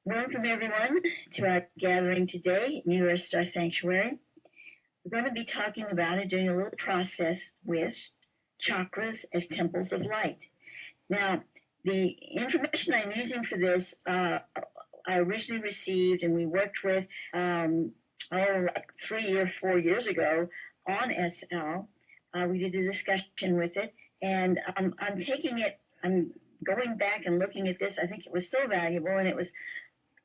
Welcome, everyone, to our gathering today at New Earth Star Sanctuary. We're going to be talking about it, doing a little process with chakras as temples of light. Now, the information I'm using for this, I originally received and we worked with like 3 or 4 years ago on SL. We did a discussion with it, and I'm taking it, I'm going back and looking at this. I think it was so valuable, and it was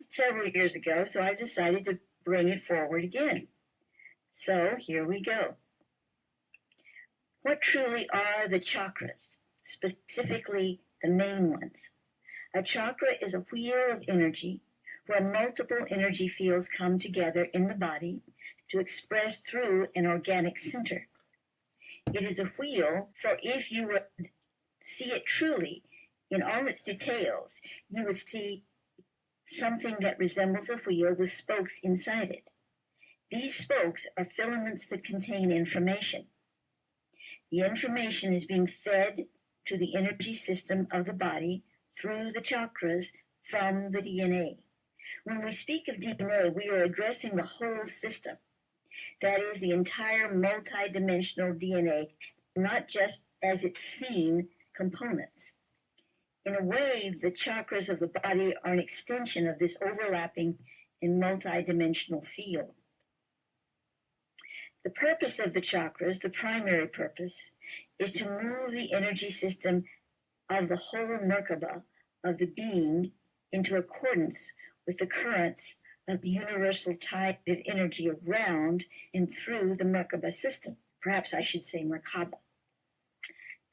several years ago, so I've decided to bring it forward again. So here we go. What truly are the chakras, specifically the main ones? A chakra is a wheel of energy where multiple energy fields come together in the body to express through an organic center. It is a wheel, for if you would see it truly in all its details, you would see something that resembles a wheel with spokes inside it. These spokes are filaments that contain information. The information is being fed to the energy system of the body through the chakras from the DNA. When we speak of DNA, we are addressing the whole system. That is the entire multi-dimensional DNA, not just as it's seen components. In a way, the chakras of the body are an extension of this overlapping and multi-dimensional field. The purpose of the chakras, the primary purpose, is to move the energy system of the whole Merkaba of the being into accordance with the currents of the universal tide of energy around and through the Merkaba system. Perhaps I should say Merkaba.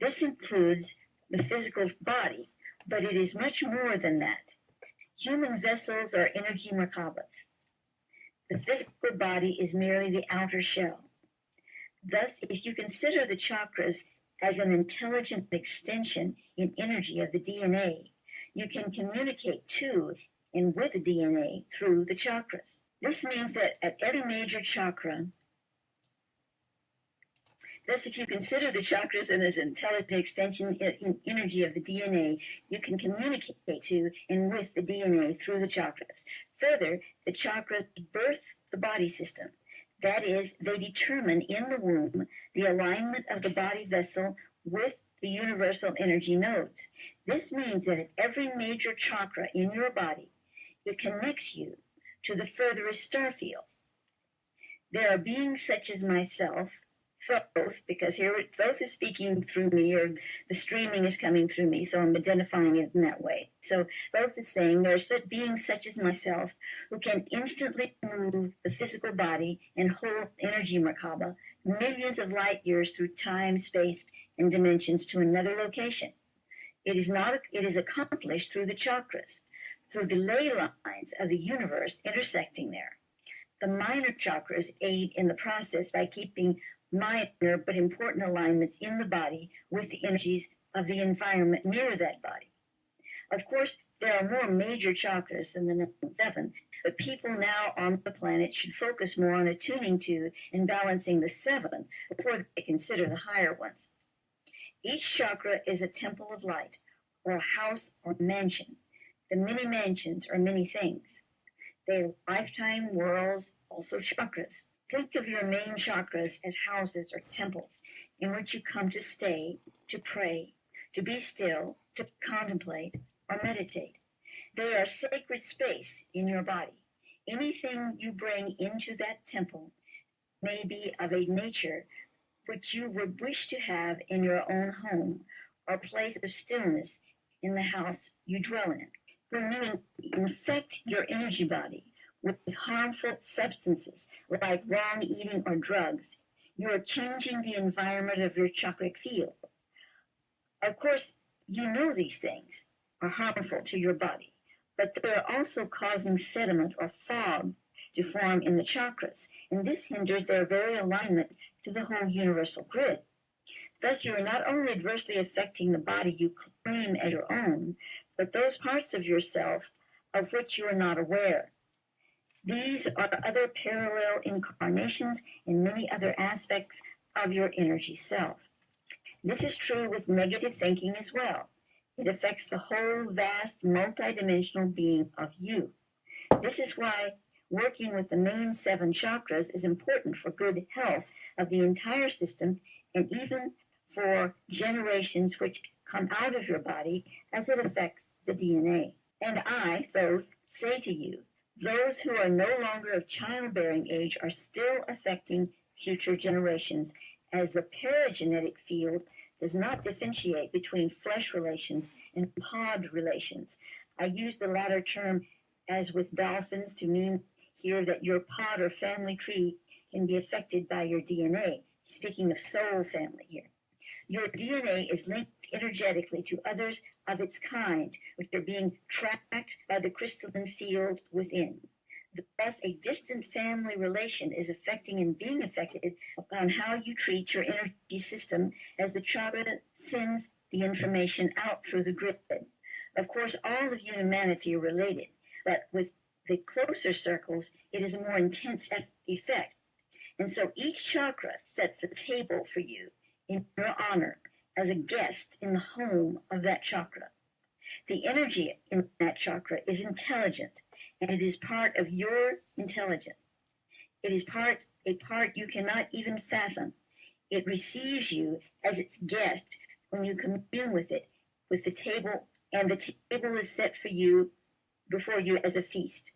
This includes the physical body, but it is much more than that. Human vessels are energy Merkabas. The physical body is merely the outer shell. Thus, if you consider the chakras as an intelligent extension in energy of the DNA, you can communicate to and with the DNA through the chakras. This means that at every major chakra, thus, if you consider the chakras as an intelligent extension in energy of the DNA, you can communicate to and with the DNA through the chakras. Further, the chakras birth the body system. That is, they determine in the womb the alignment of the body vessel with the universal energy nodes. This means that at every major chakra in your body, it connects you to the furthest star fields. There are beings such as myself, Thoth, because here Thoth is speaking through me, or the streaming is coming through me, so I'm identifying it in that way. So Thoth is saying there are beings such as myself who can instantly move the physical body and whole energy Merkaba millions of light years through time, space, and dimensions to another location. It is accomplished through the chakras, through the ley lines of the universe intersecting there. The minor chakras aid in the process by keeping minor but important alignments in the body with the energies of the environment near that body. Of course, there are more major chakras than the 7, but people now on the planet should focus more on attuning to and balancing the 7 before they consider the higher ones. Each chakra is a temple of light, or a house or mansion. The many mansions are many things. They are lifetime worlds, also chakras. Think of your main chakras as houses or temples in which you come to stay, to pray, to be still, to contemplate, or meditate. They are sacred space in your body. Anything you bring into that temple may be of a nature which you would wish to have in your own home or place of stillness in the house you dwell in. When you infect your energy body with harmful substances like wrong eating or drugs, you are changing the environment of your chakric field. Of course, you know these things are harmful to your body, but they're also causing sediment or fog to form in the chakras, and this hinders their very alignment to the whole universal grid. Thus, you are not only adversely affecting the body you claim as your own, but those parts of yourself of which you are not aware. These are other parallel incarnations in many other aspects of your energy self. This is true with negative thinking as well. It affects the whole vast multidimensional being of you. This is why working with the main 7 chakras is important for good health of the entire system and even for generations which come out of your body as it affects the DNA. And I, Thoth, say to you, those who are no longer of childbearing age are still affecting future generations, as the paragenetic field does not differentiate between flesh relations and pod relations. I use the latter term as with dolphins to mean here that your pod or family tree can be affected by your DNA. Speaking of soul family here. Your DNA is linked energetically to others of its kind, which are being tracked by the crystalline field within. Thus, a distant family relation is affecting and being affected upon how you treat your energy system as the chakra sends the information out through the grid. Of course, all of humanity are related, but with the closer circles, it is a more intense effect. And so each chakra sets a table for you in your honor as a guest in the home of that chakra. The energy in that chakra is intelligent, and it is part of your intelligence. It is a part you cannot even fathom. It receives you as its guest when you commune with it, with the table, and the table is set for you, before you as a feast.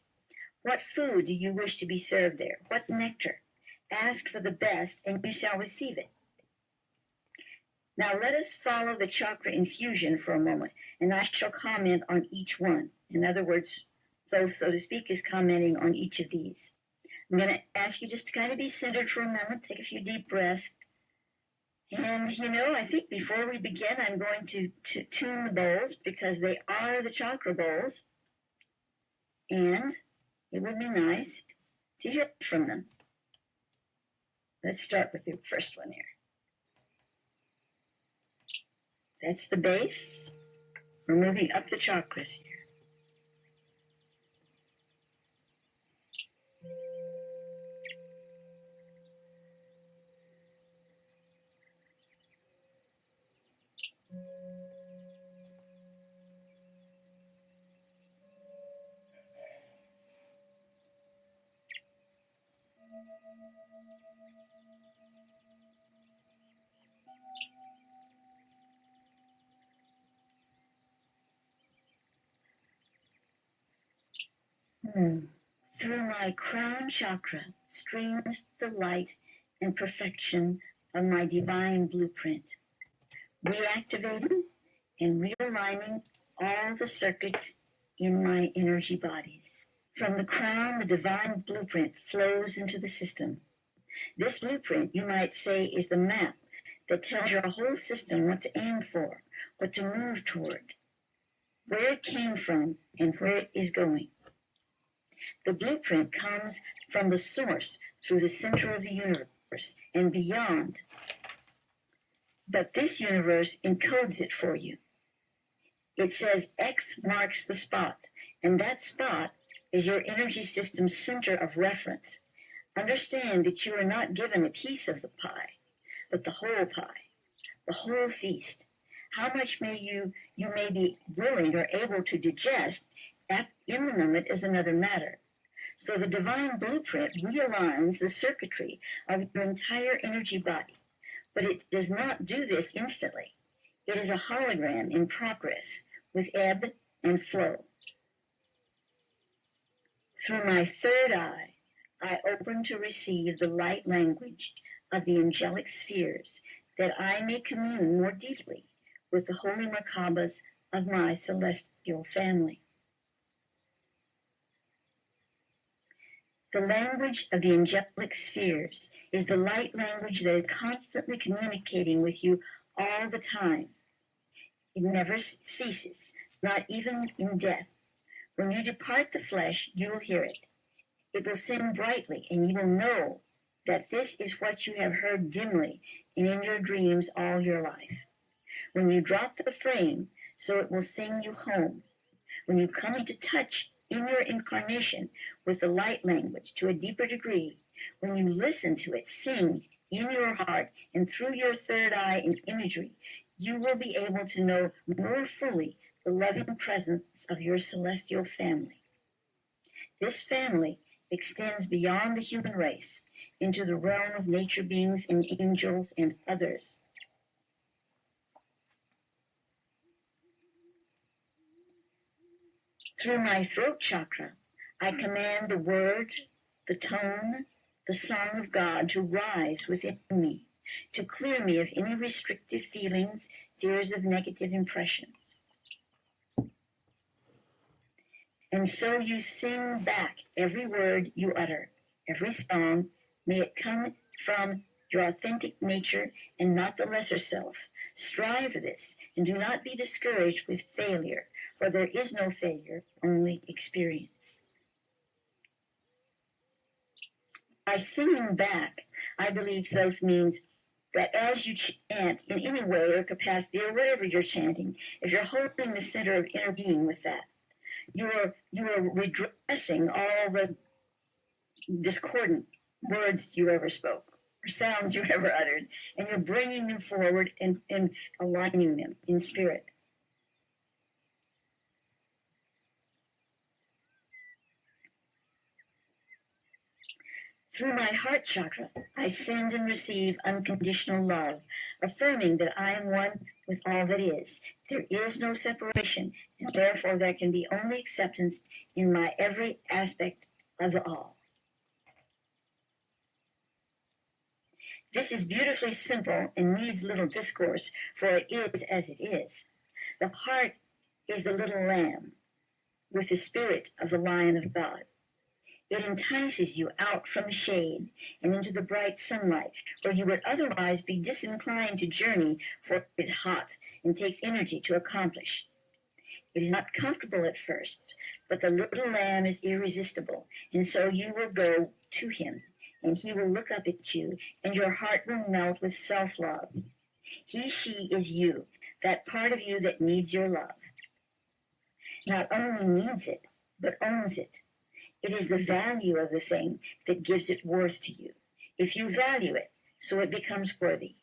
What food do you wish to be served there? What nectar? Ask for the best, and you shall receive it. Now let us follow the chakra infusion for a moment, and I shall comment on each one. In other words, Thoth, so to speak, is commenting on each of these. I'm going to ask you just to kind of be centered for a moment, take a few deep breaths. And, I think before we begin, I'm going to tune the bowls because they are the chakra bowls. And it would be nice to hear from them. Let's start with the first one here. That's the base. We're moving up the chakras here. Through my crown chakra streams the light and perfection of my divine blueprint, reactivating and realigning all the circuits in my energy bodies. From the crown, the divine blueprint flows into the system. This blueprint, you might say, is the map that tells your whole system what to aim for, what to move toward, where it came from, and where it is going. The blueprint comes from the source through the center of the universe and beyond. But this universe encodes it for you. It says X marks the spot, and that spot is your energy system's center of reference. Understand that you are not given a piece of the pie, but the whole pie, the whole feast. How much you may be willing or able to digest in the moment is another matter. So the divine blueprint realigns the circuitry of your entire energy body, but it does not do this instantly. It is a hologram in progress with ebb and flow. Through my third eye, I open to receive the light language of the angelic spheres, that I may commune more deeply with the holy Merkabas of my celestial family. The language of the angelic spheres is the light language that is constantly communicating with you all the time. It never ceases, not even in death. When you depart the flesh, you will hear it. It will sing brightly, and you will know that this is what you have heard dimly and in your dreams all your life. When you drop the frame, so it will sing you home. When you come into touch in your incarnation with the light language to a deeper degree, when you listen to it sing in your heart and through your third eye and imagery, you will be able to know more fully the loving presence of your celestial family. This family extends beyond the human race into the realm of nature beings and angels and others. Through my throat chakra, I command the word, the tone, the song of God to rise within me, to clear me of any restrictive feelings, fears of negative impressions. And so you sing back every word you utter, every song. May it come from your authentic nature and not the lesser self. Strive for this and do not be discouraged with failure, for there is no failure, only experience. By singing back, I believe those means that as you chant in any way or capacity or whatever you're chanting, if you're holding the center of inner being with that, you are redressing all the discordant words you ever spoke or sounds you ever uttered, and you're bringing them forward and aligning them in spirit. Through my heart chakra, I send and receive unconditional love, affirming that I am one with all that is. There is no separation, and therefore there can be only acceptance in my every aspect of the all. This is beautifully simple and needs little discourse, for it is as it is. The heart is the little lamb with the spirit of the lion of God. It entices you out from the shade and into the bright sunlight, where you would otherwise be disinclined to journey, for it is hot and takes energy to accomplish. It is not comfortable at first, but the little lamb is irresistible, and so you will go to him, and he will look up at you, and your heart will melt with self-love. He, she is you, that part of you that needs your love. Not only needs it, but owns it. It is the value of the thing that gives it worth to you. If you value it, so it becomes worthy.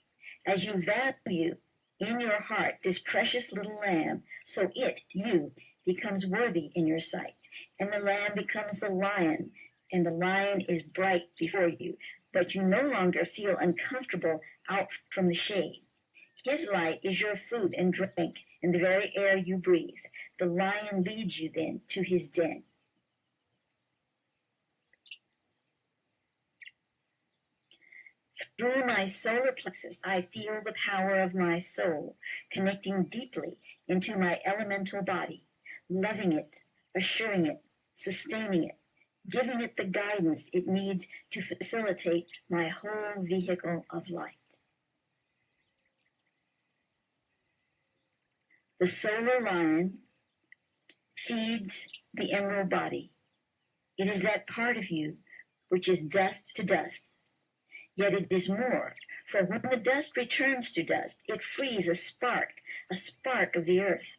As you value in your heart this precious little lamb, so it, you, becomes worthy in your sight. And the lamb becomes the lion, and the lion is bright before you, but you no longer feel uncomfortable out from the shade. His light is your food and drink, and the very air you breathe. The lion leads you then to his den. Through my solar plexus, I feel the power of my soul, connecting deeply into my elemental body, loving it, assuring it, sustaining it, giving it the guidance it needs to facilitate my whole vehicle of light. The solar lion feeds the emerald body. It is that part of you which is dust to dust. Yet it is more, for when the dust returns to dust, it frees a spark of the earth.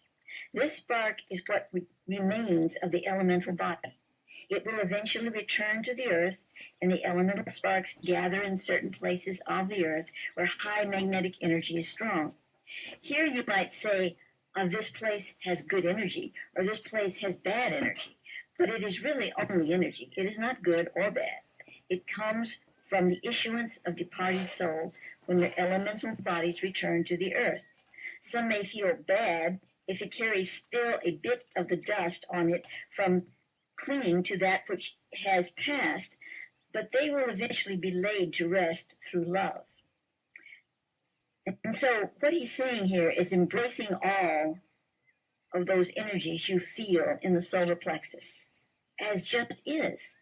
This spark is what remains of the elemental body. It will eventually return to the earth, and the elemental sparks gather in certain places of the earth where high magnetic energy is strong. Here you might say, this place has good energy, or this place has bad energy. But it is really only energy. It is not good or bad. It comes from the issuance of departed souls when their elemental bodies return to the earth. Some may feel bad if it carries still a bit of the dust on it from clinging to that which has passed, but they will eventually be laid to rest through love. And so what he's saying here is embracing all of those energies you feel in the solar plexus as just is.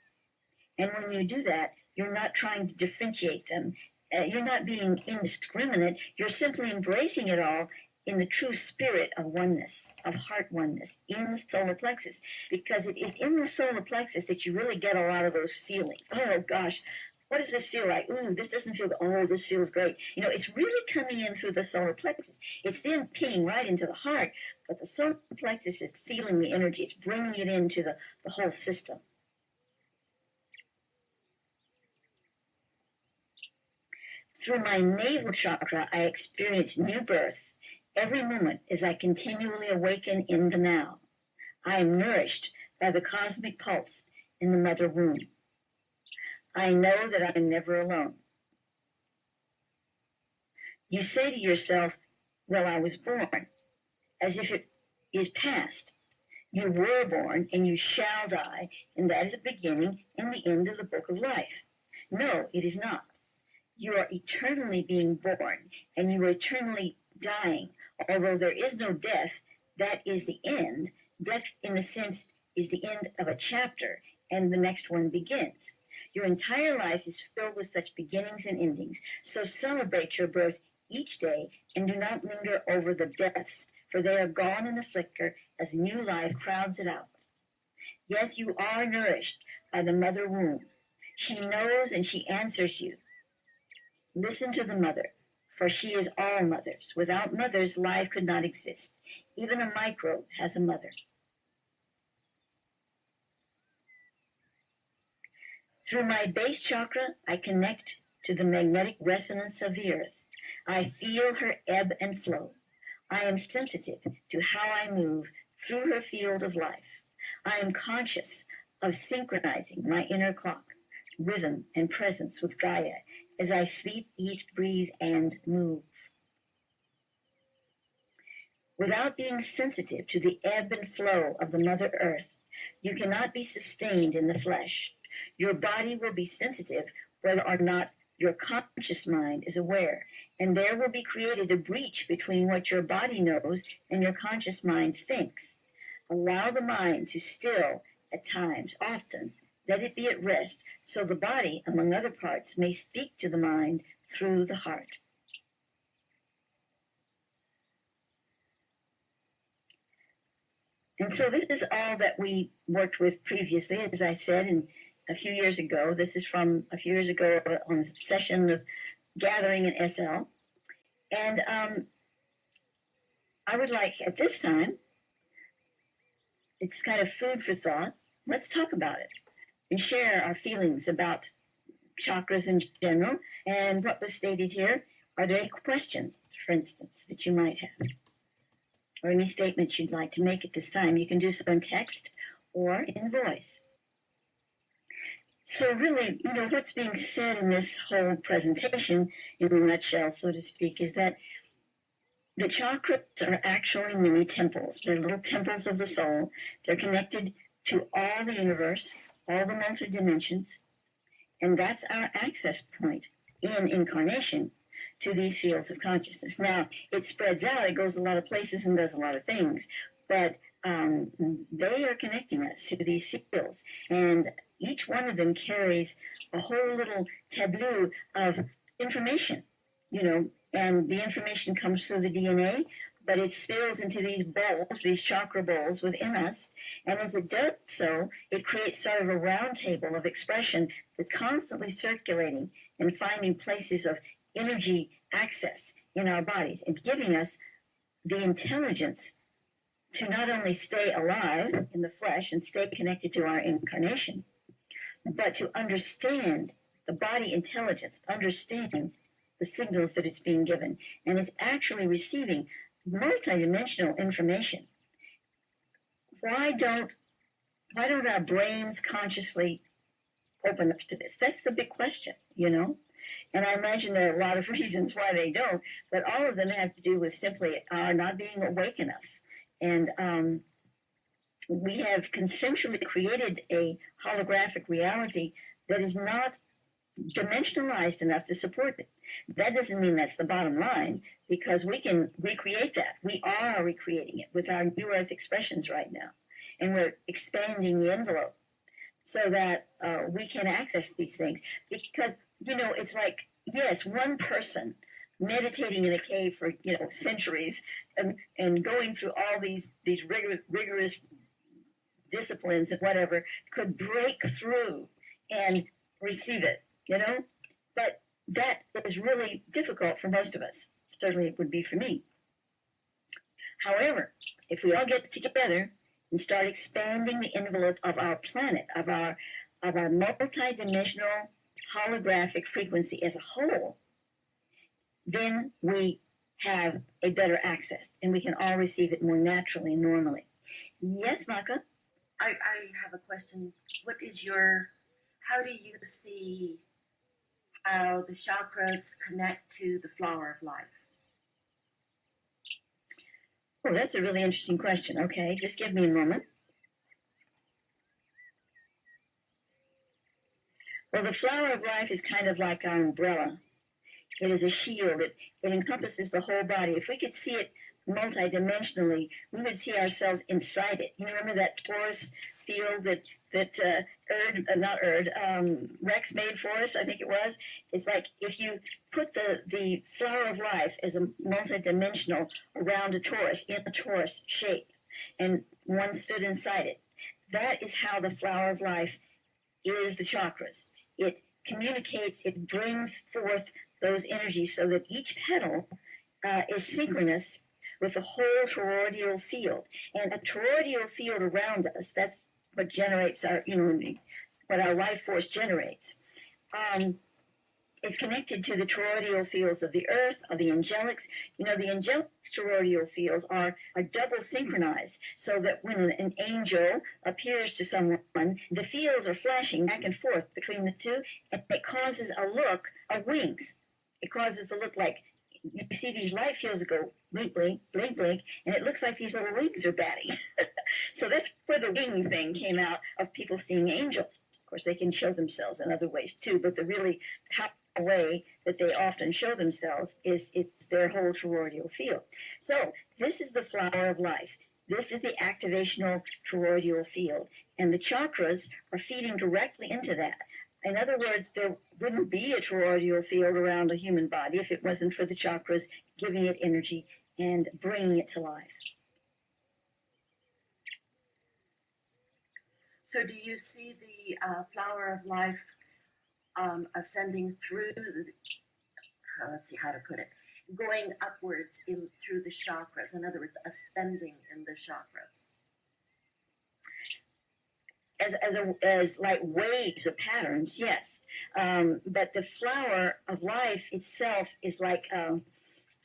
And when you do that, you're not trying to differentiate them. You're not being indiscriminate. You're simply embracing it all in the true spirit of oneness, of heart oneness, in the solar plexus. Because it is in the solar plexus that you really get a lot of those feelings. Oh, gosh, what does this feel like? Ooh, this doesn't feel good. Oh, this feels great. You know, it's really coming in through the solar plexus. It's then pinging right into the heart. But the solar plexus is feeling the energy. It's bringing it into the whole system. Through my navel chakra, I experience new birth every moment as I continually awaken in the now. I am nourished by the cosmic pulse in the mother womb. I know that I am never alone. You say to yourself, well, I was born, as if it is past. You were born and you shall die, and that is the beginning and the end of the book of life. No, it is not. You are eternally being born, and you are eternally dying. Although there is no death, that is the end. Death, in a sense, is the end of a chapter, and the next one begins. Your entire life is filled with such beginnings and endings. So celebrate your birth each day, and do not linger over the deaths, for they are gone in a flicker as new life crowds it out. Yes, you are nourished by the mother womb. She knows and she answers you. Listen to the mother, for she is all mothers. Without mothers, life could not exist. Even a microbe has a mother. Through my base chakra, I connect to the magnetic resonance of the earth. I feel her ebb and flow. I am sensitive to how I move through her field of life. I am conscious of synchronizing my inner clock, rhythm, and presence with Gaia as I sleep, eat, breathe, and move. Without being sensitive to the ebb and flow of the Mother Earth, you cannot be sustained in the flesh. Your body will be sensitive whether or not your conscious mind is aware, and there will be created a breach between what your body knows and your conscious mind thinks. Allow the mind to still at times, often. Let it be at rest, so the body, among other parts, may speak to the mind through the heart. And so this is all that we worked with previously, as I said, and a few years ago. This is from a few years ago on a session of gathering in SL. And I would like, at this time, it's kind of food for thought. Let's talk about it and share our feelings about chakras in general and what was stated here. Are there any questions, for instance, that you might have? Or any statements you'd like to make at this time? You can do so in text or in voice. So really, what's being said in this whole presentation, in a nutshell, so to speak, is that the chakras are actually mini temples. They're little temples of the soul. They're connected to all the universe, all the multi-dimensions, and that's our access point in incarnation to these fields of consciousness. Now, it spreads out, it goes a lot of places and does a lot of things, but they are connecting us to these fields, and each one of them carries a whole little tableau of information, and the information comes through the DNA, but it spills into these bowls, these chakra bowls within us, and as it does so, it creates sort of a round table of expression that's constantly circulating and finding places of energy access in our bodies and giving us the intelligence to not only stay alive in the flesh and stay connected to our incarnation, but to understand the body intelligence, understands the signals that it's being given, and is actually receiving multidimensional information. Why don't our brains consciously open up to this? That's the big question, And I imagine there are a lot of reasons why they don't, but all of them have to do with simply our not being awake enough. And we have consensually created a holographic reality that is not dimensionalized enough to support it. That doesn't mean that's the bottom line, because we can recreate that. We are recreating it with our New Earth expressions right now. And we're expanding the envelope so that we can access these things. Because, it's like, yes, one person meditating in a cave for, centuries and going through all these rigorous disciplines and whatever could break through and receive it, But that is really difficult for most of us. Certainly it would be for me. However, if we all get together and start expanding the envelope of our planet, of our multidimensional holographic frequency as a whole, then we have a better access and we can all receive it more naturally and normally. Yes, Maka? I have a question. How do you see how the chakras connect to the flower of life? Oh, that's a really interesting question. Okay, just give me a moment. Well, the flower of life is kind of like our umbrella. It is a shield. It encompasses the whole body. If we could see it multidimensionally, we would see ourselves inside it. You remember that torus field that Rex made for us, I think it was? It's like if you put the flower of life as a multidimensional around a torus, in a torus shape, and one stood inside it. That is how the flower of life is the chakras. It communicates, it brings forth those energies so that each petal is synchronous with the whole toroidal field. And a toroidal field around us, that's what generates what our life force generates. Is connected to the toroidal fields of the earth, of the angelics. The angelic toroidal fields are double synchronized, so that when an angel appears to someone, the fields are flashing back and forth between the two, and it causes a look of wings. It causes the look like you see these light fields that go blink, blink, blink, blink, and it looks like these little wings are batting. So that's where the wing thing came out of people seeing angels. Of course, they can show themselves in other ways too, but the really powerful way that they often show themselves is it's their whole toroidal field. So this is the flower of life. This is the activational toroidal field, and the chakras are feeding directly into that. In other words, there wouldn't be a toroidal field around a human body if it wasn't for the chakras giving it energy and bringing it to life. So do you see the flower of life ascending through let's see how to put it, going upwards through the chakras, in other words, ascending in the chakras? As like waves of patterns, yes. But the flower of life itself is like an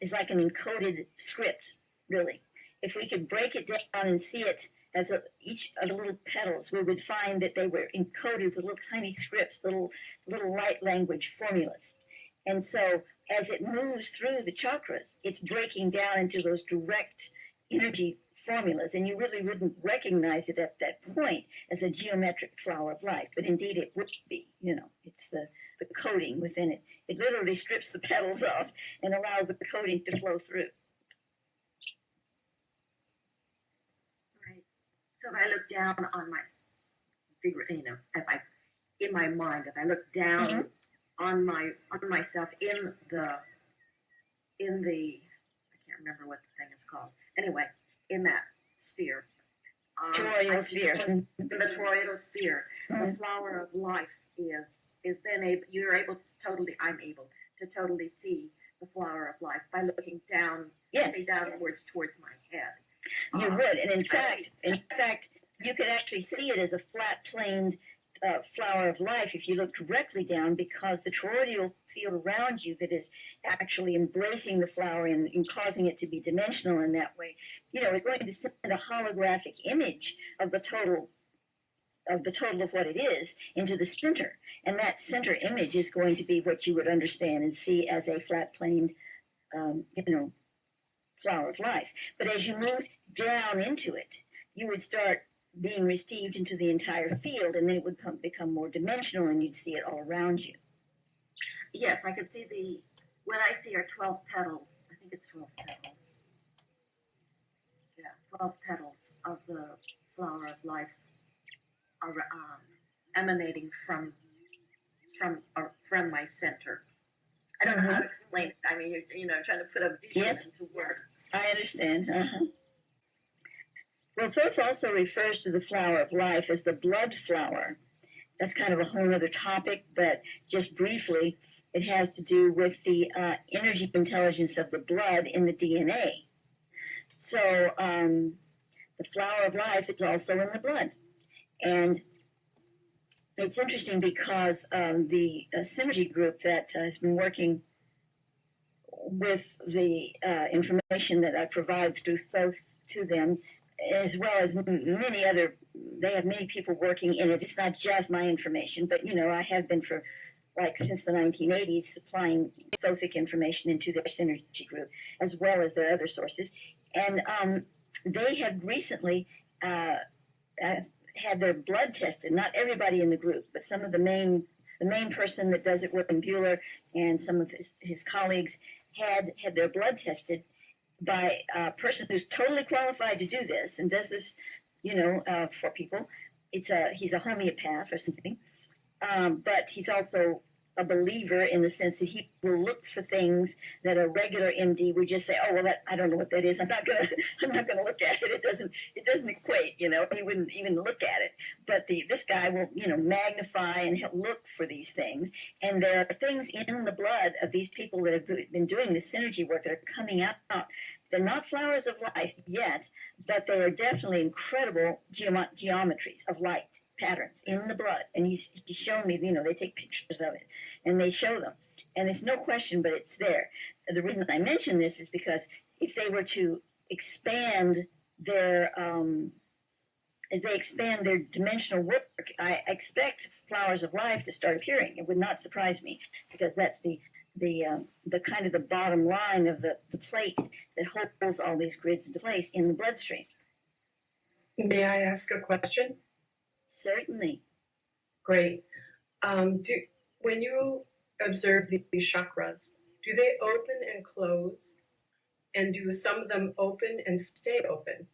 encoded script, really. If we could break it down and see it as each of the little petals, we would find that they were encoded with little tiny scripts, little light language formulas. And so as it moves through the chakras, it's breaking down into those direct energy formulas, and you really wouldn't recognize it at that point as a geometric flower of life, but indeed it would be. It's the coding within it. It literally strips the petals off and allows the coding to flow through. Right. So if I look down on my figure, in my mind, if I look down on myself in the I can't remember what the thing is called. Anyway, in that sphere. Toroidal sphere. In the toroidal sphere, the flower of life is then I'm able to totally see the flower of life by looking down, downwards towards my head. You would, and in fact, you could actually see it as a flat-planed flower of life if you look directly down, because the toroidal field around you that is actually embracing the flower and causing it to be dimensional in that way, is going to send a holographic image of the total of what it is into the center, and that center image is going to be what you would understand and see as a flat-planed, flower of life. But as you moved down into it, you would start being received into the entire field, and then it would become more dimensional, and you'd see it all around you. Yes, I could see what I see are 12 petals. I think it's 12 petals. Yeah, 12 petals of the flower of life are emanating from my center. I don't know how to explain it. I mean, you're trying to put a vision into words. I understand. Well, Thoth also refers to the flower of life as the blood flower. That's kind of a whole other topic, but just briefly, it has to do with the energy intelligence of the blood in the DNA. So the flower of life is also in the blood. And it's interesting because the synergy group that has been working with the information that I provide through Thoth to them, as well as many other they have many people working in it. It's not just my information, but I have been for since the 1980s supplying Thothic information into their synergy group as well as their other sources. And they have recently had their blood tested. Not everybody in the group, but some of the main person that does it, William Bueller, and some of his colleagues had their blood tested by a person who's totally qualified to do this and does this, for people. He's a homeopath or something, but he's also a believer in the sense that he will look for things that a regular MD would just say, "Oh, well, I don't know what that is. I'm not gonna look at it. It doesn't equate." He wouldn't even look at it. But this guy will, magnify and he'll look for these things. And there are things in the blood of these people that have been doing this synergy work that are coming out. They're not flowers of life yet, but they are definitely incredible geometries of light patterns in the blood. And he's shown me, they take pictures of it and they show them. And it's no question, but it's there. And the reason I mention this is because if they were to expand their, as they expand their dimensional work, I expect flowers of life to start appearing. It would not surprise me, because that's the kind of the bottom line of the plate that holds all these grids into place in the bloodstream. May I ask a question? Certainly. Great. When you observe these chakras, do they open and close? And do some of them open and stay open?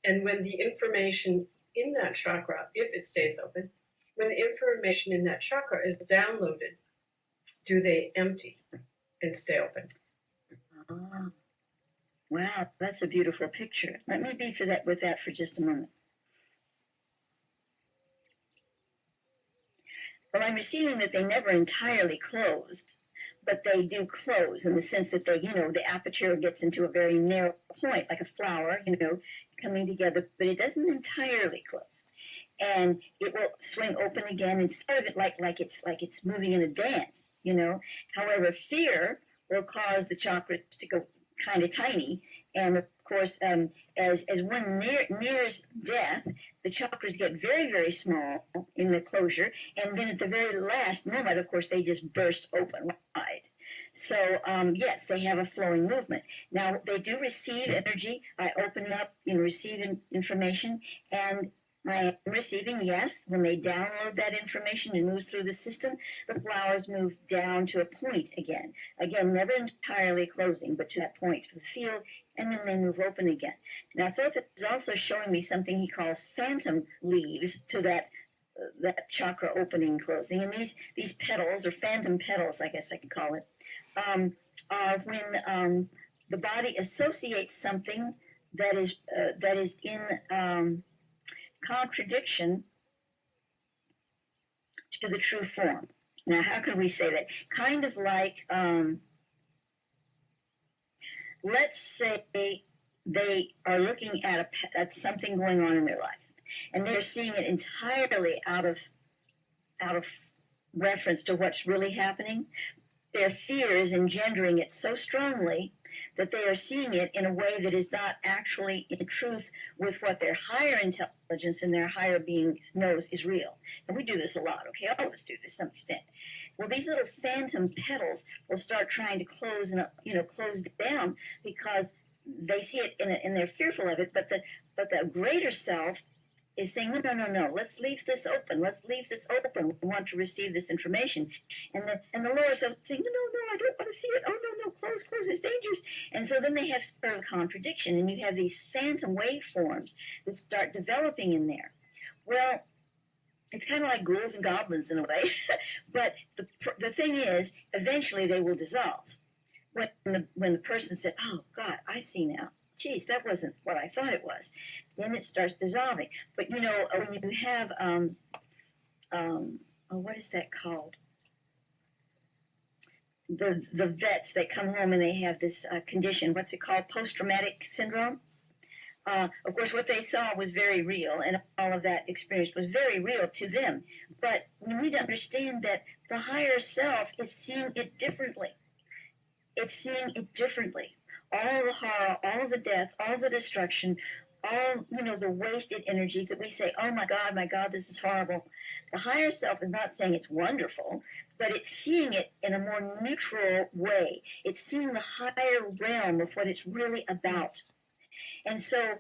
And when the information in that chakra, if it stays open, when the information in that chakra is downloaded, do they empty and stay open? Oh, wow, that's a beautiful picture. Let me be with that for just a moment. Well, I'm receiving that they never entirely closed, but they do close in the sense that they, the aperture gets into a very narrow point, like a flower, coming together, but it doesn't entirely close. And it will swing open again instead of it like it's moving in a dance, However, fear will cause the chakras to go kind of tiny. And of course, as one nears death, the chakras get very, very small in the closure, and then at the very last moment, of course, they just burst open wide. So, yes, they have a flowing movement. Now, they do receive energy by opening up, receiving information, and I am receiving, yes, when they download that information and moves through the system, the flowers move down to a point again. Again, never entirely closing, but to that point for the field, and then they move open again. Now, Thoth is also showing me something he calls phantom leaves to that chakra opening and closing. And these petals, or phantom petals, I guess I could call it, are when the body associates something that is in contradiction to the true form. Now, how can we say that? Kind of like, let's say they are looking at something going on in their life, and they're seeing it entirely out of reference to what's really happening. Their fear is engendering it so strongly that they are seeing it in a way that is not actually in truth with what their higher intelligence and their higher being knows is real. And we do this a lot, okay? All of us do to some extent. Well, these little phantom petals will start trying to close down because they see it and they're fearful of it. But the greater self is saying, no, let's leave this open. Let's leave this open. We want to receive this information. And the lower self is saying, no, I don't want to see it. Oh, no, close, it's dangerous. And so then they have sort of contradiction, and you have these phantom waveforms that start developing in there. Well, it's kind of like ghouls and goblins in a way. But the thing is, eventually they will dissolve. When the person said, oh, God, I see now. Geez, that wasn't what I thought it was. Then it starts dissolving. But, when you have, what is that called? The vets that come home and they have this condition. What's it called? Post-traumatic syndrome? Of course, what they saw was very real, and all of that experience was very real to them. But we need to understand that the higher self is seeing it differently. It's seeing it differently. All the horror, all the death, all the destruction, all, the wasted energies that we say, oh my God, this is horrible. The higher self is not saying it's wonderful, but it's seeing it in a more neutral way. It's seeing the higher realm of what it's really about. And so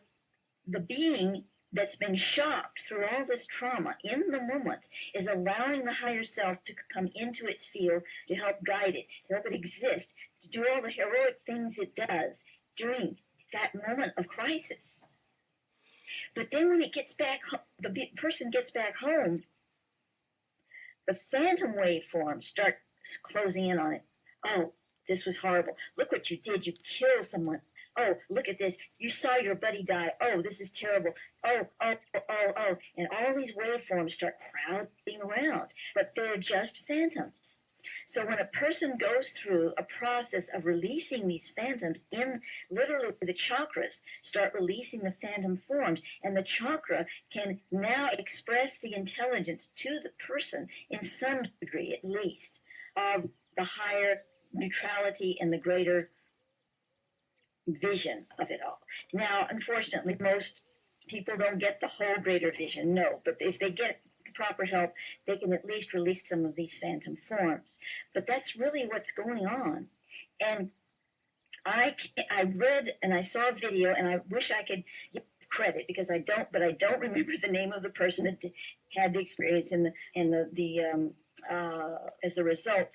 the being that's been shocked through all this trauma in the moment is allowing the higher self to come into its field, to help guide it, to help it exist, to do all the heroic things it does during that moment of crisis. But then when it gets back, the person gets back home, the phantom waveforms start closing in on it. Oh, this was horrible. Look what you did. You killed someone. Oh, look at this. You saw your buddy die. Oh, this is terrible. Oh. And all these waveforms start crowding around, but they're just phantoms. So when a person goes through a process of releasing these phantoms, in literally the chakras start releasing the phantom forms, and the chakra can now express the intelligence to the person in some degree, at least, of the higher neutrality and the greater vision of it all. Now, unfortunately, most people don't get the whole greater vision, no, but if they get proper help, they can at least release some of these phantom forms. But that's really what's going on. And I read and I saw a video, and I wish I could give credit because I don't, but I don't remember the name of the person that had the experience and the as a result,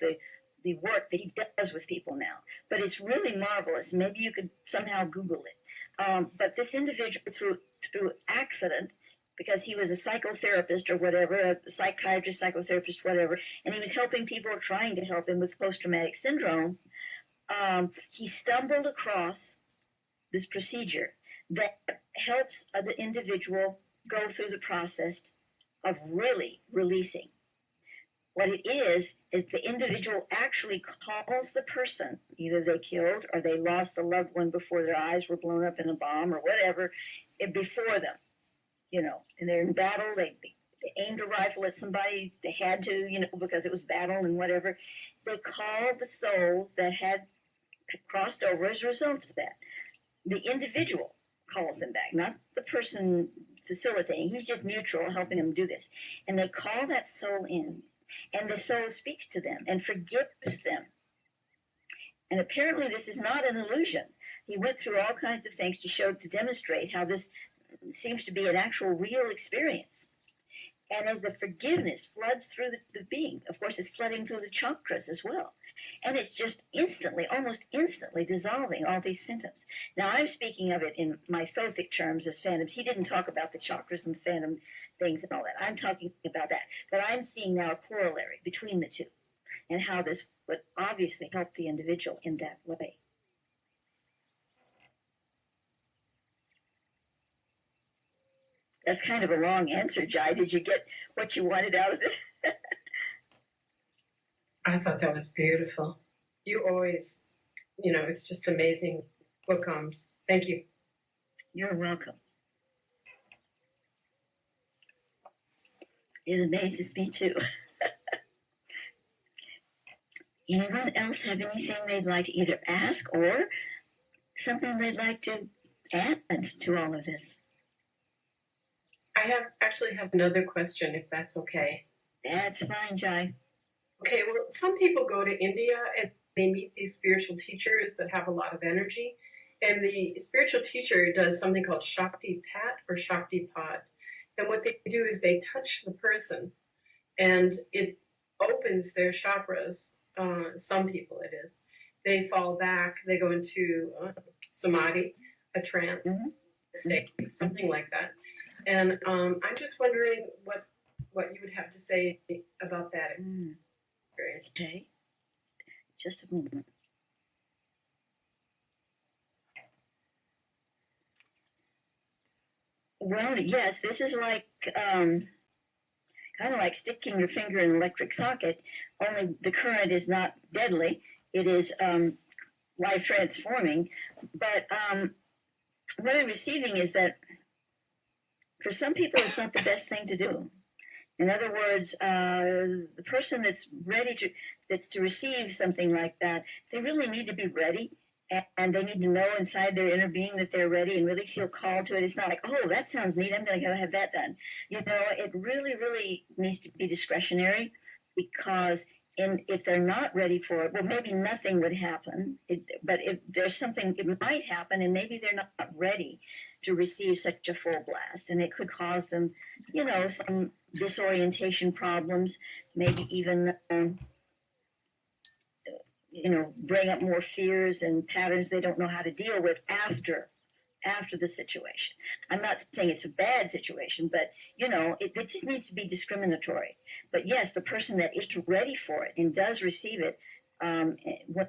the work that he does with people now. But it's really marvelous. Maybe you could somehow Google it. But this individual, through accident, because he was a psychotherapist or whatever, a psychiatrist, psychotherapist, whatever, and he was helping people, trying to help them with post-traumatic syndrome, he stumbled across this procedure that helps an individual go through the process of really releasing. What it is the individual actually calls the person, either they killed or they lost the loved one before their eyes were blown up in a bomb or whatever, before them. And they're in battle, they aimed a rifle at somebody, they had to, because it was battle and whatever. They called the souls that had crossed over as a result of that. The individual calls them back, not the person facilitating. He's just neutral, helping them do this. And they call that soul in, and the soul speaks to them and forgives them. And apparently this is not an illusion. He went through all kinds of things to demonstrate how this seems to be an actual real experience. And as the forgiveness floods through the being, of course it's flooding through the chakras as well. And it's just almost instantly dissolving all these phantoms. Now I'm speaking of it in my Thothic terms as phantoms. He didn't talk about the chakras and the phantom things and all that. I'm talking about that. But I'm seeing now a corollary between the two and how this would obviously help the individual in that way. That's kind of a long answer, Jai. Did you get what you wanted out of it? I thought that was beautiful. You always, it's just amazing what comes. Thank you. You're welcome. It amazes me too. Anyone else have anything they'd like to either ask or something they'd like to add to all of this? I actually have another question, if that's okay. That's fine, Jai. Okay, well, some people go to India and they meet these spiritual teachers that have a lot of energy. And the spiritual teacher does something called Shakti Pat or Shakti Pod. And what they do is they touch the person and it opens their chakras. Some people it is. They fall back, they go into samadhi, a trance state, something like that. And I'm just wondering what you would have to say about that experience. Okay, just a moment. Well, yes, this is like kind of like sticking your finger in an electric socket, only the current is not deadly. It is life transforming. But what I'm receiving is that for some people, it's not the best thing to do. In other words, the person that's ready to receive something like that, they really need to be ready and they need to know inside their inner being that they're ready and really feel called to it. It's not like, oh, that sounds neat, I'm going to go have that done. It really, really needs to be discretionary, because if they're not ready for it, well, maybe nothing would happen. But if there's something, it might happen, and maybe they're not ready to receive such a full blast, and it could cause them, some disorientation problems, maybe even bring up more fears and patterns they don't know how to deal with after the situation. I'm not saying it's a bad situation, but it just needs to be discriminatory. But yes, the person that is ready for it and does receive it, when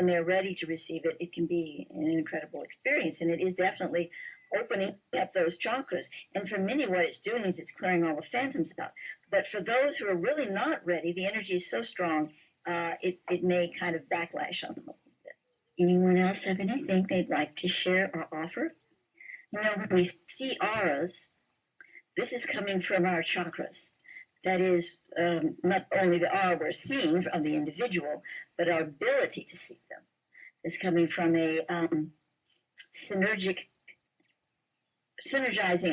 they're ready to receive it, it can be an incredible experience, and it is definitely opening up those chakras. And for many, what it's doing is it's clearing all the phantoms out. But for those who are really not ready, the energy is so strong, it may kind of backlash on them. Anyone else have anything they'd like to share or offer? When we see auras, this is coming from our chakras. That is not only the aura we're seeing of the individual, but our ability to see them is coming from a synergizing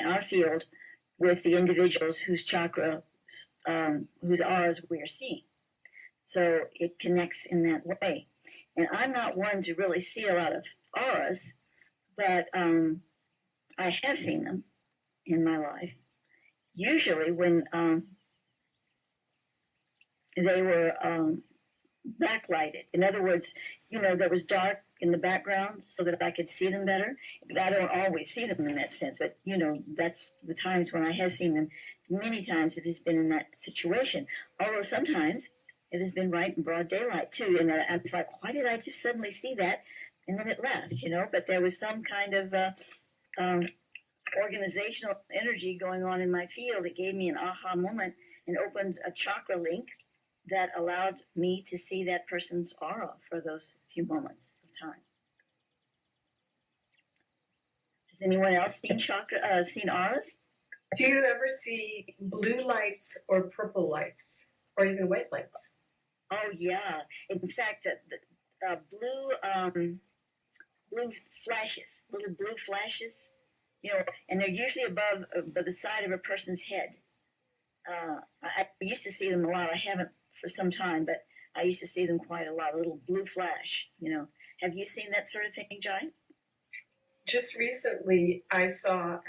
our field with the individuals whose chakra, whose auras we are seeing. So it connects in that way. And I'm not one to really see a lot of auras, but I have seen them in my life. Usually when they were backlighted. In other words, there was dark in the background so that I could see them better. But I don't always see them in that sense. But, that's the times when I have seen them. Many times it has been in that situation. Although sometimes it has been right in broad daylight, too. And I was like, why did I just suddenly see that? And then it left, But there was some kind of organizational energy going on in my field. It gave me an aha moment and opened a chakra link that allowed me to see that person's aura for those few moments of time. Has anyone else seen auras? Do you ever see blue lights or purple lights or even white lights? Oh yeah. In fact, the blue flashes, little blue flashes, and they're usually above the side of a person's head. I used to see them a lot. I haven't for some time, but I used to see them quite a lot. A little blue flash, Have you seen that sort of thing, Jai? Just recently, I saw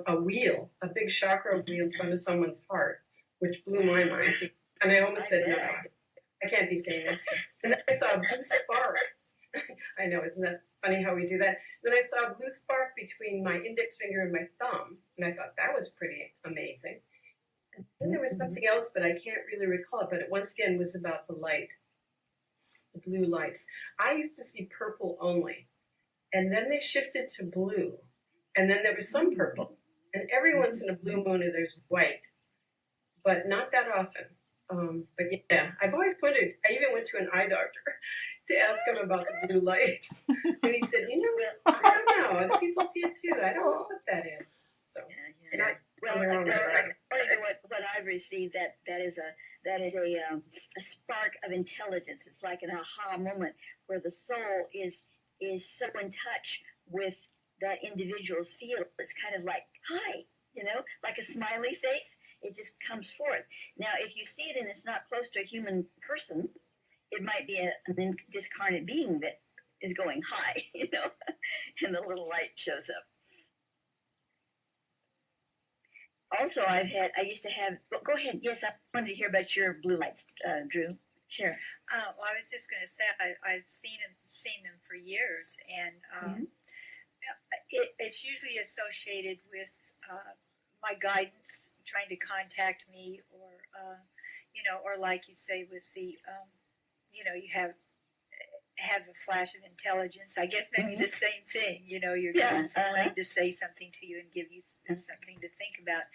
a wheel, a big chakra wheel in front of someone's heart, which blew my mind. And I almost said, no, I can't be saying that. And then I saw a blue spark. I know, isn't that funny how we do that? Then I saw a blue spark between my index finger and my thumb, and I thought that was pretty amazing. And then there was something else, but I can't really recall it. But it once again was about the light, the blue lights. I used to see purple only, and then they shifted to blue, and then there was some purple, and every once in a blue moon there's white, but not that often. But yeah, I've always wondered. I even went to an eye doctor to ask him about the blue lights, and he said, I don't know. Other people see it too. I don't know what that is. So, according to what I've received, that is a spark of intelligence. It's like an aha moment where the soul is so in touch with that individual's field. It's kind of like, hi, like a smiley face. It just comes forth. Now, if you see it and it's not close to a human person, it might be an discarnate being that is going hi, and the little light shows up. Also, I used to have, go ahead. Yes, I wanted to hear about your blue lights, Drew. Sure. Well, I was just going to say I've seen them for years, and it's usually associated with my guidance, trying to contact me, or or like you say, with the you have a flash of intelligence. I guess maybe the same thing. Your guidance trying to say something to you and give you something to think about.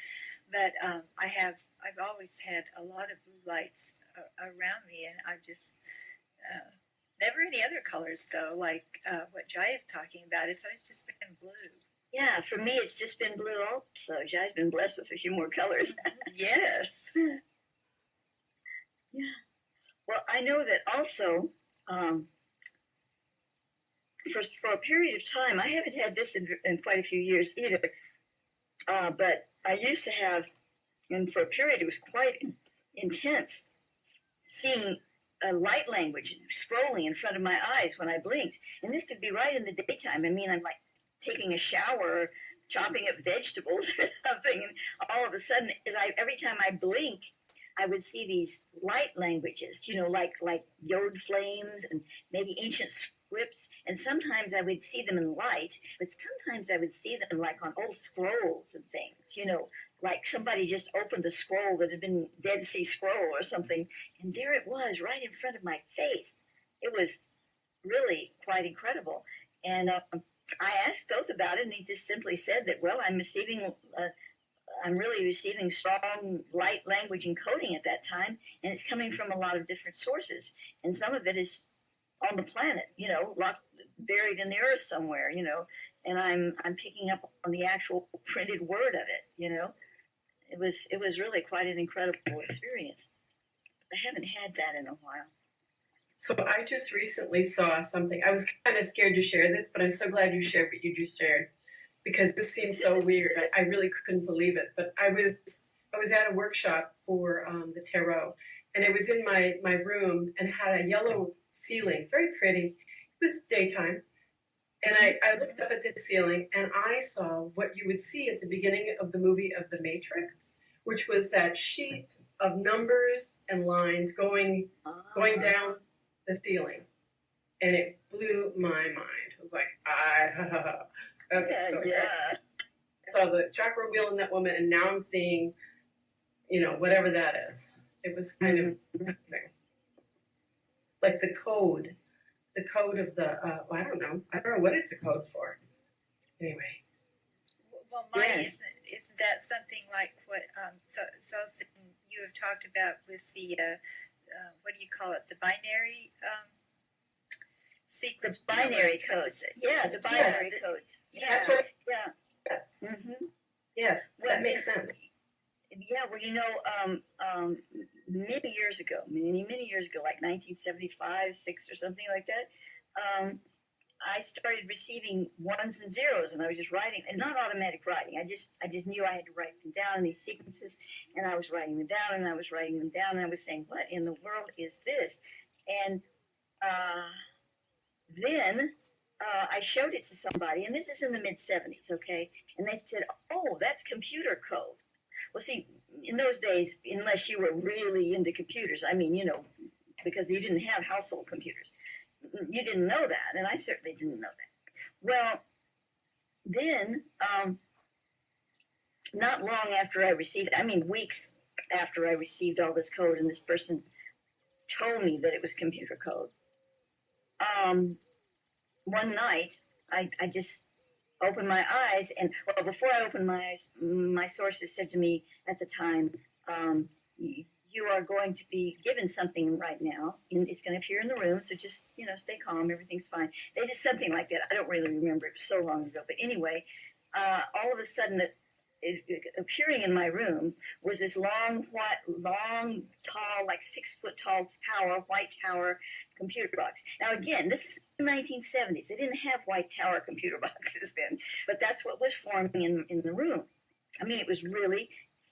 But I've always had a lot of blue lights around me, and I've just never any other colors though, like what Jai is talking about. It's always just been blue. Yeah, for me it's just been blue also. Jai's been blessed with a few more colors. Yes. Yeah. Well, I know that also for a period of time, I haven't had this in quite a few years either, but I used to have, and for a period it was quite intense, seeing a light language scrolling in front of my eyes when I blinked. And this could be right in the daytime. I mean, I'm like taking a shower or chopping up vegetables or something, and all of a sudden, every time I blink, I would see these light languages, like yod flames and maybe ancient scripts. And sometimes I would see them in light, but sometimes I would see them like on old scrolls and things, like somebody just opened a scroll that had been Dead Sea Scroll or something, and there it was right in front of my face. It was really quite incredible. And I asked Thoth about it, and he just simply said that, well, I'm really receiving strong light language encoding at that time, and it's coming from a lot of different sources. And some of it is on the planet, buried in the earth somewhere, and I'm picking up on the actual printed word of it, It was really quite an incredible experience. I haven't had that in a while. So I just recently saw something. I was kind of scared to share this, but I'm so glad you shared what you just shared, because this seems so weird. I really couldn't believe it. But I was at a workshop for the tarot, and it was in my room and had a yellow ceiling, very pretty. It was daytime. And I looked up at the ceiling, and I saw what you would see at the beginning of the movie of The Matrix, which was that sheet of numbers and lines going down the ceiling. And it blew my mind. I was like, okay, so I saw the chakra wheel in that woman, and now I'm seeing, whatever that is. It was kind of amazing. Like the code of the, I don't know what it's a code for. Anyway. Well, Maia, isn't that something like what so you have talked about with the, what do you call it, the binary sequence? The binary codes. Yeah, the binary codes. Yeah. Yeah. Yes. Mm-hmm. Yes, that makes sense. Yeah, well, many years ago, like 1975, 6 or something like that, I started receiving ones and zeros, and I was just writing, and not automatic writing. I just knew I had to write them down in these sequences, and I was writing them down, and I was writing them down, and I was saying, what in the world is this? And then I showed it to somebody, and this is in the mid-'70s, okay? And they said, oh, that's computer code. Well, see, in those days, unless you were really into computers, I mean, because you didn't have household computers, you didn't know that, and I certainly didn't know that. Well, then, not long after I received it, weeks after I received all this code, and this person told me that it was computer code, one night, I just opened my eyes, and well, before I opened my eyes, my sources said to me at the time, you are going to be given something right now, and it's going to appear in the room, so just, stay calm, everything's fine. They did something like that. I don't really remember, it was so long ago, but anyway, all of a sudden, appearing in my room was this long, tall, like 6 foot tall tower, white tower computer box. Now again, this is the 1970s. They didn't have white tower computer boxes then, but that's what was forming in the room. It was really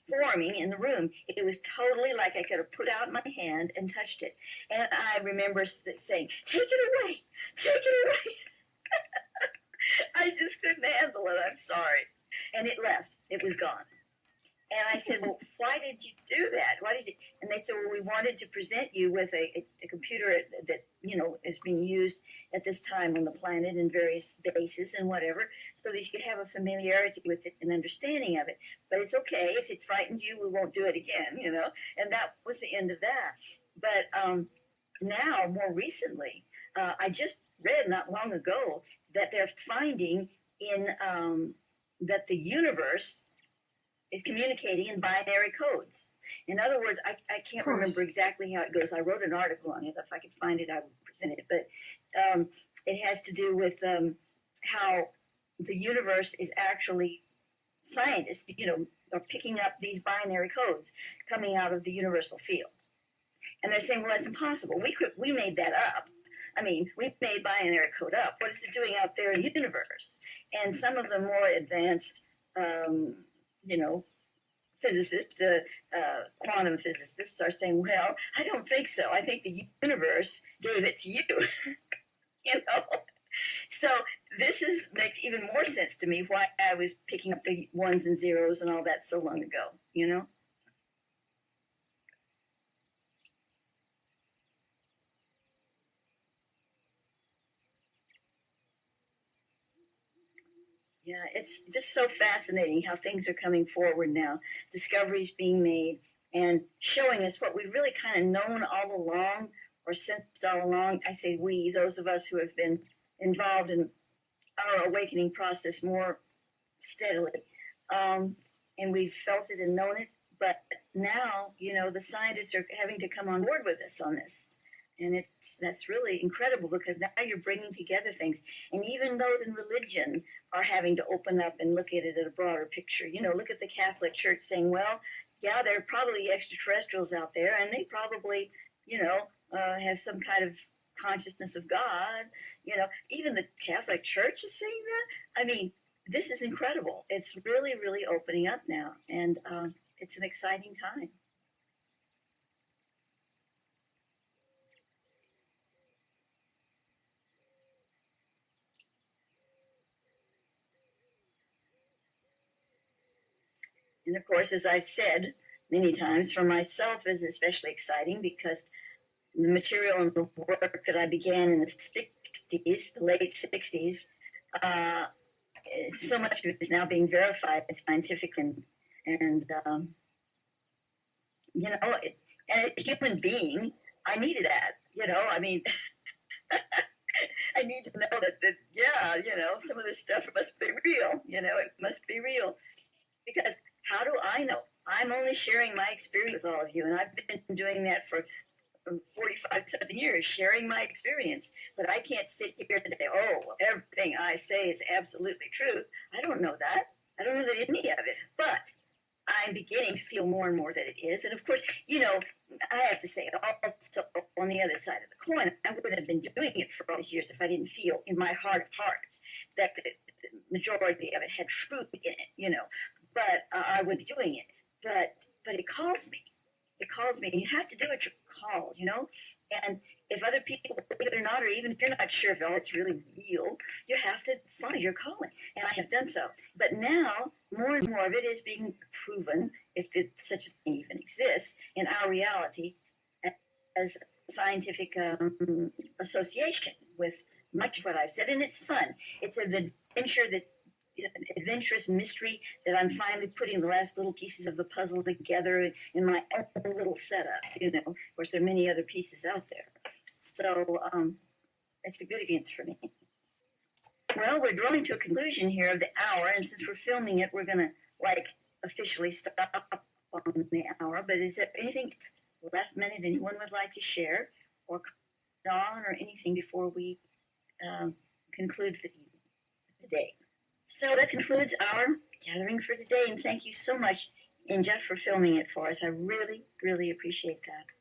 forming in the room. It was totally like I could have put out my hand and touched it. And I remember saying, take it away, take it away. I just couldn't handle it, I'm sorry. And it left. It was gone. And I said, well, why did you do that? And they said, well, we wanted to present you with a computer that, is being used at this time on the planet in various bases and whatever, so that you could have a familiarity with it and understanding of it. But it's okay. If it frightens you, we won't do it again, And that was the end of that. But now, more recently, I just read not long ago that they're finding that the universe is communicating in binary codes. In other words, I can't remember exactly how it goes. I wrote an article on it. If I could find it, I would present it. But it has to do with how the universe is actually, scientists, are picking up these binary codes coming out of the universal field. And they're saying, well, that's impossible. We made that up. I mean, we may binary code up. What is it doing out there in the universe? And some of the more advanced, you know, physicists, quantum physicists are saying, well, I don't think so. I think the universe gave it to you, you know? So makes even more sense to me why I was picking up the ones and zeros and all that so long ago, you know? Yeah, it's just so fascinating how things are coming forward now, discoveries being made and showing us what we've really kind of known all along or sensed all along. I say we, those of us who have been involved in our awakening process more steadily. And we've felt it and known it. But now, you know, the scientists are having to come on board with us on this. And that's really incredible because now you're bringing together things. And even those in religion are having to open up and look at it at a broader picture. You know, look at the Catholic Church saying, well, yeah, there are probably extraterrestrials out there, and they probably, you know, have some kind of consciousness of God. You know, even the Catholic Church is saying that. I mean, this is incredible. It's really, really opening up now, and it's an exciting time. And of course, as I've said many times, for myself is especially exciting because the material and the work that I began in the 60s, the late 60s, so much of it is now being verified scientifically. And you know, and a human being, I needed that. You know, I mean, I need to know that, yeah, you know, some of this stuff must be real. You know, it must be real. Because how do I know? I'm only sharing my experience with all of you, and I've been doing that for 45 something years, sharing my experience. But I can't sit here and say, oh, everything I say is absolutely true. I don't know that. I don't know that any of it. But I'm beginning to feel more and more that it is. And of course, you know, I have to say, also on the other side of the coin, I wouldn't have been doing it for all these years if I didn't feel in my heart of hearts that the majority of it had truth in it, you know. But I would be doing it. But it calls me. It calls me, and you have to do what you're called, you know. And if other people believe it or not, or even if you're not sure if all it's really real, you have to follow your calling. And I have done so. But now, more and more of it is being proven, if such a thing even exists, in our reality as scientific association with much of what I've said. And it's fun. It's an adventure that an adventurous mystery that I'm finally putting the last little pieces of the puzzle together in my own little setup, you know. Of course, there are many other pieces out there. So it's a good experience for me. Well, we're drawing to a conclusion here of the hour, and since we're filming it, we're going to, like, officially stop on the hour. But is there anything last minute anyone would like to share or comment on or anything before we conclude for the day? So that concludes our gathering for today, and thank you so much, Inja, for filming it for us. I really, really appreciate that.